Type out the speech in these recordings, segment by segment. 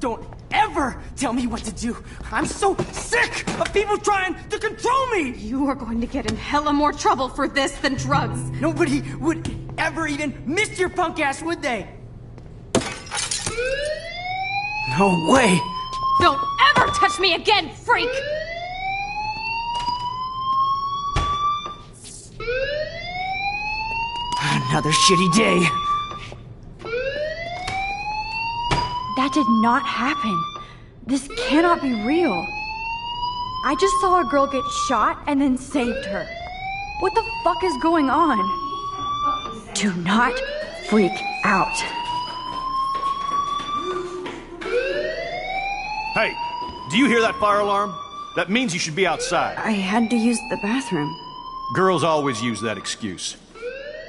Don't ever tell me what to do. I'm so sick of people trying to control me. You are going to get in hella more trouble for this than drugs. Nobody would ever even miss your punk ass, would they? No way. Don't ever touch me again, freak! Another shitty day. That did not happen. This cannot be real. I just saw a girl get shot and then saved her. What the fuck is going on? Do not freak out. Hey, do you hear that fire alarm? That means you should be outside. I had to use the bathroom. Girls always use that excuse.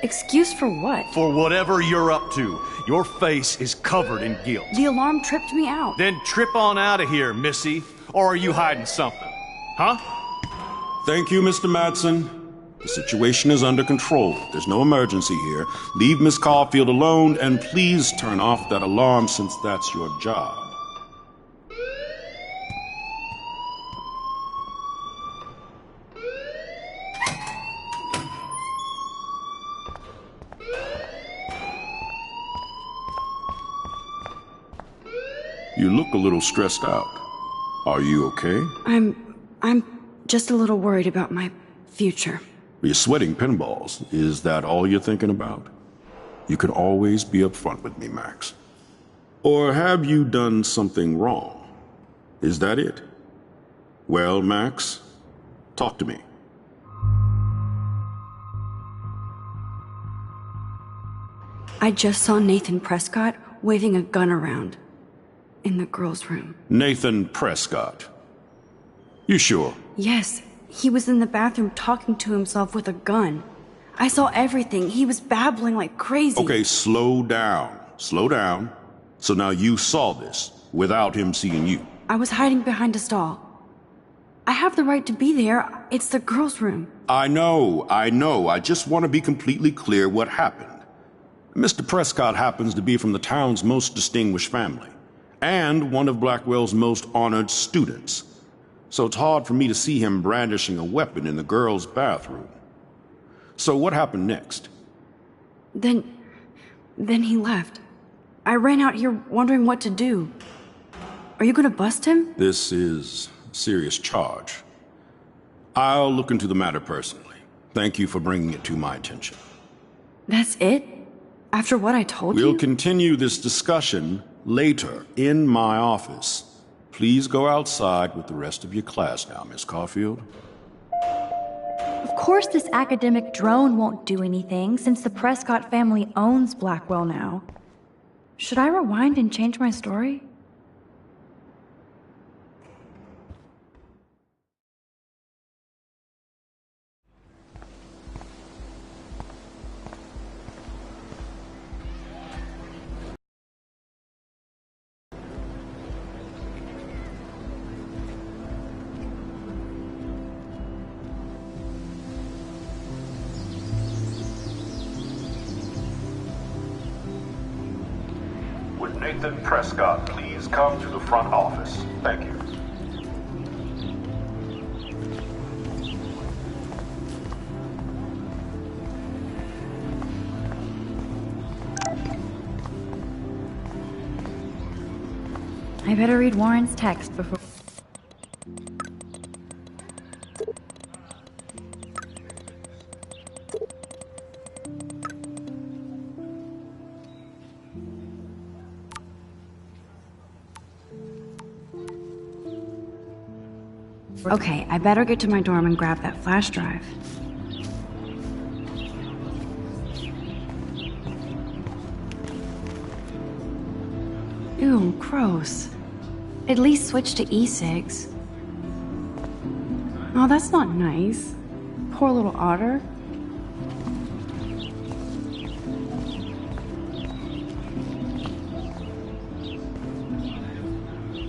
Excuse for what? For whatever you're up to. Your face is covered in guilt. The alarm tripped me out. Then trip on out of here, missy. Or are you hiding something? Huh? Thank you, Mr. Madsen. The situation is under control. There's no emergency here. Leave Miss Caulfield alone, and please turn off that alarm since that's your job. You look a little stressed out. Are you okay? I'm just a little worried about my future. You're sweating pinballs. Is that all you're thinking about? You can always be upfront with me, Max. Or have you done something wrong? Is that it? Well, Max, talk to me. I just saw Nathan Prescott waving a gun around in the girls' room. Nathan Prescott. You sure? Yes, he was in the bathroom talking to himself with a gun. I saw everything. He was babbling like crazy. Okay, slow down. Slow down. So now you saw this without him seeing you. I was hiding behind a stall. I have the right to be there. It's the girls' room. I know. I just want to be completely clear what happened. Mr. Prescott happens to be from the town's most distinguished family, and one of Blackwell's most honored students. So it's hard for me to see him brandishing a weapon in the girls' bathroom. So what happened next? Then he left. I ran out here wondering what to do. Are you gonna bust him? This is a serious charge. I'll look into the matter personally. Thank you for bringing it to my attention. That's it? After what I told you? We'll continue this discussion later in my office. Please go outside with the rest of your class now, Miss Caulfield. Of course this academic drone won't do anything since the Prescott family owns Blackwell now. Should I rewind and change my story? Would Nathan Prescott please come to the front office? Thank you. I better read Warren's text before... Okay, I better get to my dorm and grab that flash drive. Ew, gross. At least switch to e-cigs. Oh, that's not nice. Poor little otter.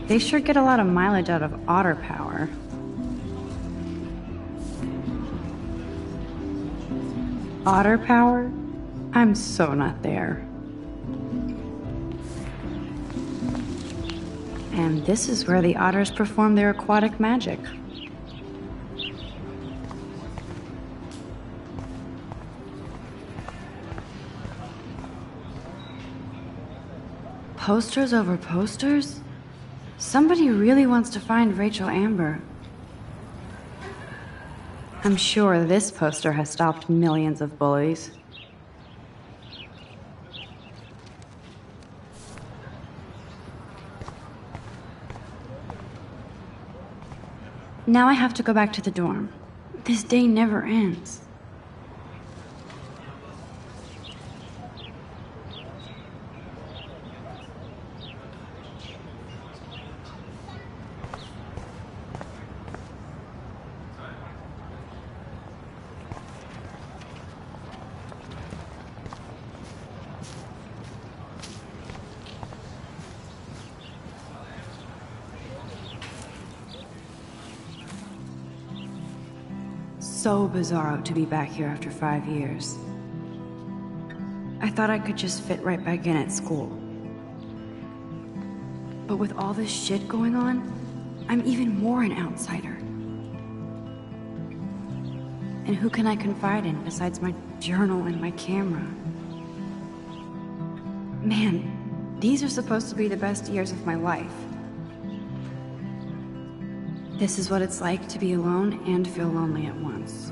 They sure get a lot of mileage out of otter power. Otter power? I'm so not there. And this is where the otters perform their aquatic magic. Posters over posters? Somebody really wants to find Rachel Amber. I'm sure this poster has stopped millions of bullies. Now I have to go back to the dorm. This day never ends. So bizarro to be back here after 5 years. I thought I could just fit right back in at school. But with all this shit going on, I'm even more an outsider. And who can I confide in besides my journal and my camera? Man, these are supposed to be the best years of my life. This is what it's like to be alone and feel lonely at once.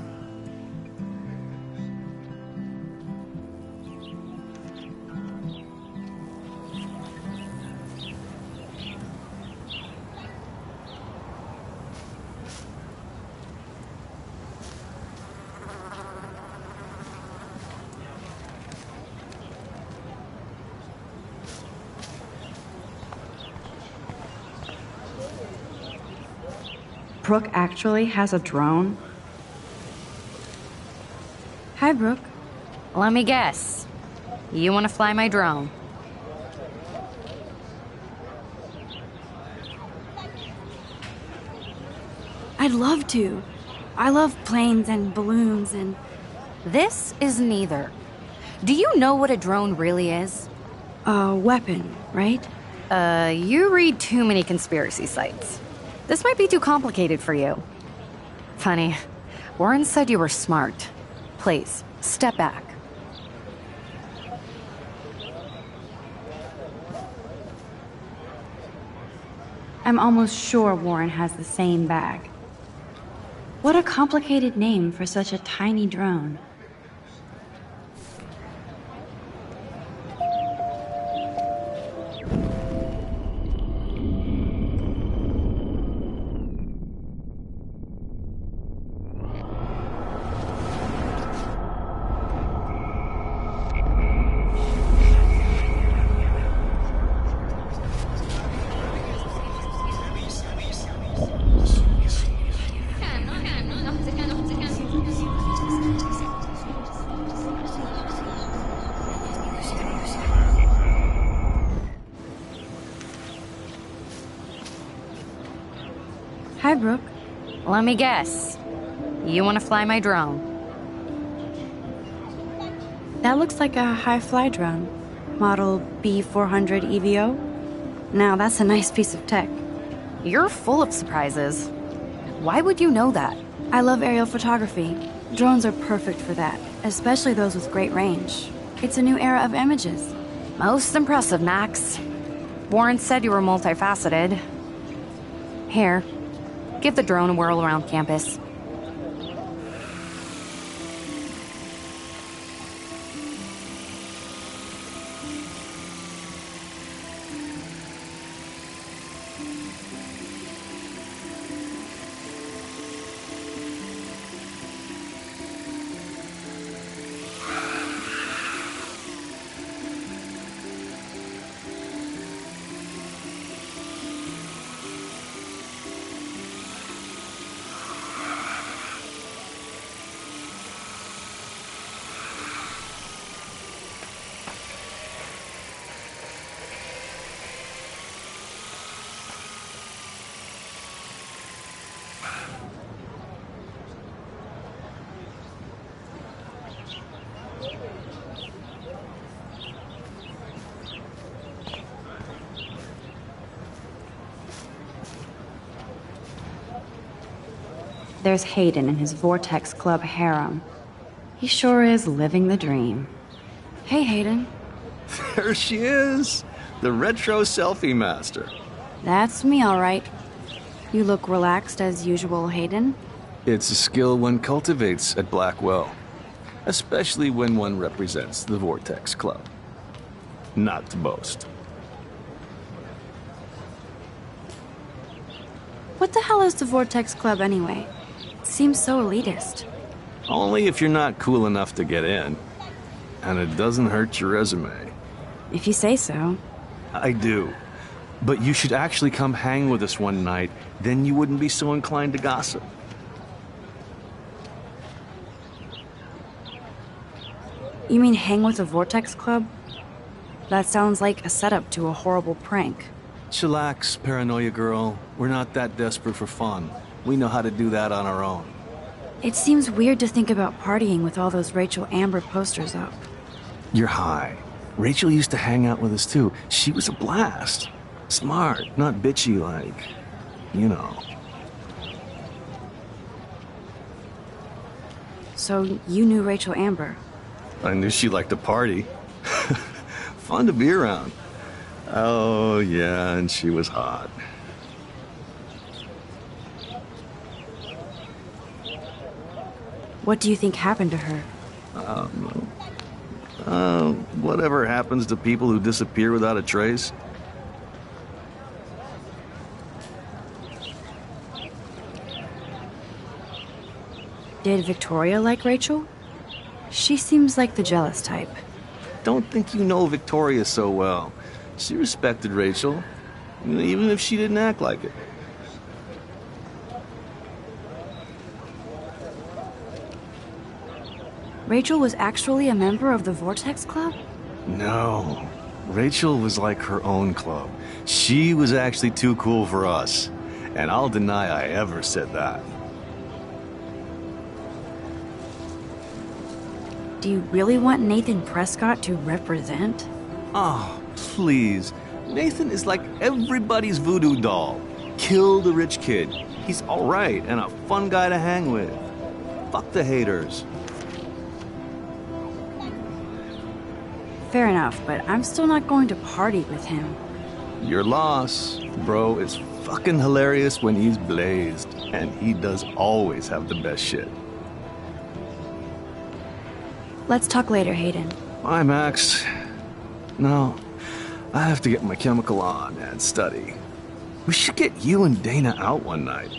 Brooke actually has a drone? Hi, Brooke. Let me guess. You want to fly my drone? I'd love to. I love planes and balloons and... This is neither. Do you know what a drone really is? a weapon, right? You read too many conspiracy sites. This might be too complicated for you. Funny. Warren said you were smart. Please, step back. I'm almost sure Warren has the same bag. What a complicated name for such a tiny drone. Hi, Brooke. Let me guess. You want to fly my drone? That looks like a high-fly drone. Model B400 EVO. Now, that's a nice piece of tech. You're full of surprises. Why would you know that? I love aerial photography. Drones are perfect for that, especially those with great range. It's a new era of images. Most impressive, Max. Warren said you were multifaceted. Here, give the drone a whirl around campus. there's Hayden and his Vortex Club harem. He sure is living the dream. Hey, Hayden. There she is, the retro selfie master. That's me, all right. You look relaxed as usual, Hayden. It's a skill one cultivates at Blackwell, especially when one represents the Vortex Club. Not to boast. What the hell is the Vortex Club anyway? It seems so elitist. Only if you're not cool enough to get in. And it doesn't hurt your resume. If you say so. I do. But you should actually come hang with us one night, then you wouldn't be so inclined to gossip. You mean hang with the Vortex Club? That sounds like a setup to a horrible prank. Chillax, paranoia girl. We're not that desperate for fun. We know how to do that on our own. It seems weird to think about partying with all those Rachel Amber posters up. You're high. Rachel used to hang out with us too. She was a blast. Smart, not bitchy like, you know. So you knew Rachel Amber? I knew she liked to party. Fun to be around. Oh, yeah, and she was hot. What do you think happened to her? Whatever happens to people who disappear without a trace. Did Victoria like Rachel? She seems like the jealous type. Don't think you know Victoria so well. She respected Rachel, even if she didn't act like it. Rachel was actually a member of the Vortex Club? No. Rachel was like her own club. She was actually too cool for us. And I'll deny I ever said that. Do you really want Nathan Prescott to represent? Oh, please. Nathan is like everybody's voodoo doll. Kill the rich kid. He's alright and a fun guy to hang with. Fuck the haters. Fair enough, but I'm still not going to party with him. Your loss. Bro is fucking hilarious when he's blazed. And he does always have the best shit. Let's talk later, Hayden. Bye, Max. No, I have to get my chemical on and study. We should get you and Dana out one night.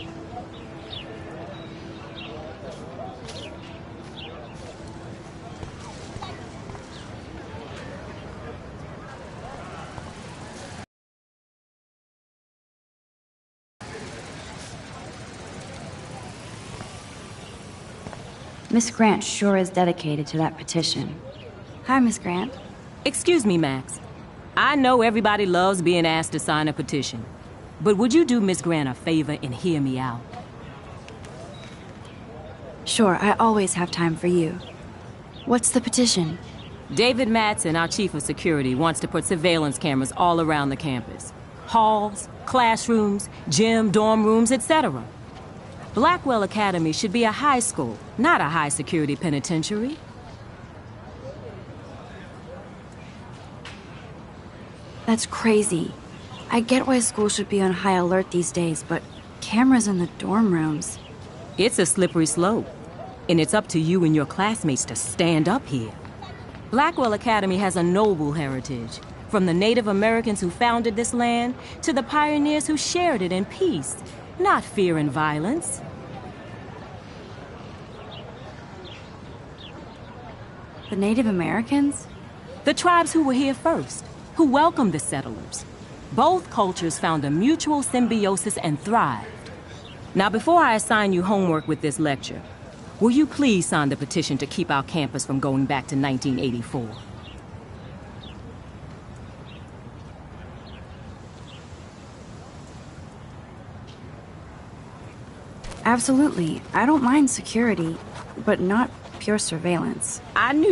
Miss Grant sure is dedicated to that petition. Hi, Miss Grant. Excuse me, Max. I know everybody loves being asked to sign a petition. But would you do Miss Grant a favor and hear me out? Sure, I always have time for you. What's the petition? David Matson, our chief of security, wants to put surveillance cameras all around the campus. Halls, classrooms, gym, dorm rooms, etc. Blackwell Academy should be a high school, not a high-security penitentiary. That's crazy. I get why school should be on high alert these days, but cameras in the dorm rooms... It's a slippery slope, and it's up to you and your classmates to stand up here. Blackwell Academy has a noble heritage, from the Native Americans who founded this land to the pioneers who shared it in peace, not fear and violence. The Native Americans? The tribes who were here first, who welcomed the settlers. Both cultures found a mutual symbiosis and thrived. Now, before I assign you homework with this lecture, will you please sign the petition to keep our campus from going back to 1984? Absolutely. I don't mind security, but not pure surveillance. I knew